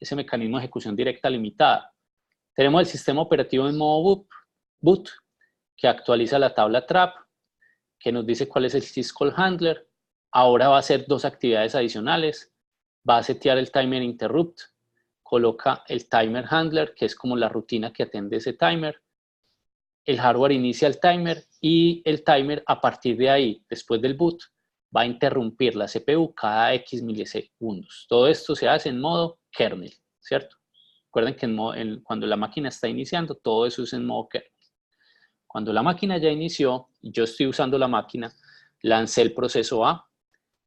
ese mecanismo de ejecución directa limitada. Tenemos el sistema operativo en modo boot, que actualiza la tabla trap, que nos dice cuál es el syscall handler. Ahora va a hacer dos actividades adicionales. Va a setear el timer interrupt, coloca el timer handler, que es como la rutina que atiende ese timer. El hardware inicia el timer y el timer a partir de ahí, después del boot, va a interrumpir la CPU cada X milisegundos. Todo esto se hace en modo kernel, ¿cierto? Recuerden que cuando la máquina está iniciando, todo eso es en modo kernel. Cuando la máquina ya inició y yo estoy usando la máquina, lancé el proceso A.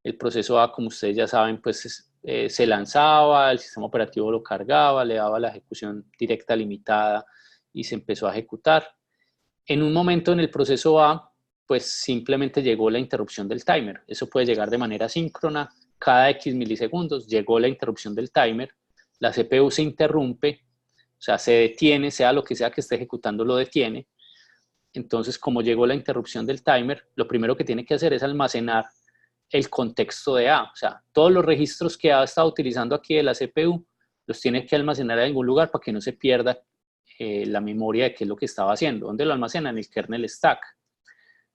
El proceso A, como ustedes ya saben, pues se lanzaba, el sistema operativo lo cargaba, le daba la ejecución directa limitada y se empezó a ejecutar. En un momento en el proceso A, pues simplemente llegó la interrupción del timer. Eso puede llegar de manera síncrona. Cada X milisegundos llegó la interrupción del timer. La CPU se interrumpe, o sea, se detiene, sea lo que sea que esté ejecutando, lo detiene. Entonces, como llegó la interrupción del timer, lo primero que tiene que hacer es almacenar el contexto de A. O sea, todos los registros que A está utilizando aquí de la CPU los tiene que almacenar en algún lugar para que no se pierda la memoria de qué es lo que estaba haciendo. ¿Dónde lo almacena? En el kernel stack.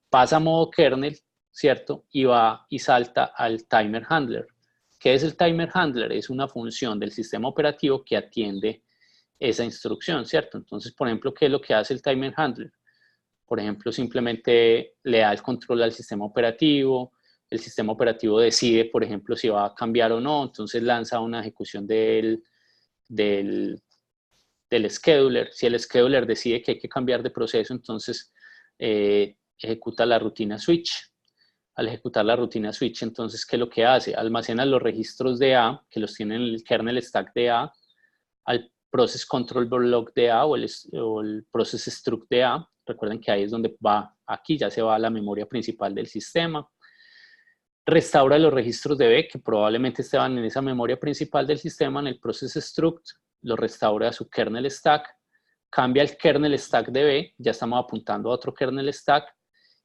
Pasa a modo kernel, ¿cierto? Y va y salta al timer handler. ¿Qué es el timer handler? Es una función del sistema operativo que atiende esa instrucción, ¿cierto? Entonces, por ejemplo, ¿qué es lo que hace el timer handler? Por ejemplo, simplemente le da el control al sistema operativo, el sistema operativo decide, por ejemplo, si va a cambiar o no, entonces lanza una ejecución del scheduler. Si el scheduler decide que hay que cambiar de proceso, entonces ejecuta la rutina switch. Al ejecutar la rutina switch, entonces, ¿qué es lo que hace? Almacena los registros de A, que los tiene en el kernel stack de A, al process control block de A o el process struct de A. Recuerden que ahí es donde va, aquí ya se va a la memoria principal del sistema. Restaura los registros de B, que probablemente estaban en esa memoria principal del sistema, en el process struct, lo restaura a su kernel stack, cambia el kernel stack de B, ya estamos apuntando a otro kernel stack,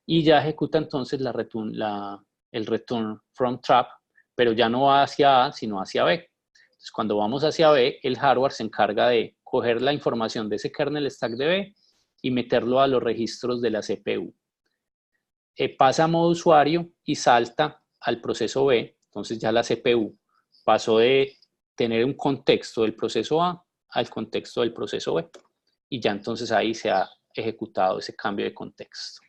y ya ejecuta entonces el return from trap, pero ya no va hacia A, sino hacia B. Entonces, cuando vamos hacia B, el hardware se encarga de coger la información de ese kernel stack de B y meterlo a los registros de la CPU. Pasa a modo usuario y salta al proceso B. Entonces ya la CPU pasó de tener un contexto del proceso A al contexto del proceso B. Y ya entonces ahí se ha ejecutado ese cambio de contexto.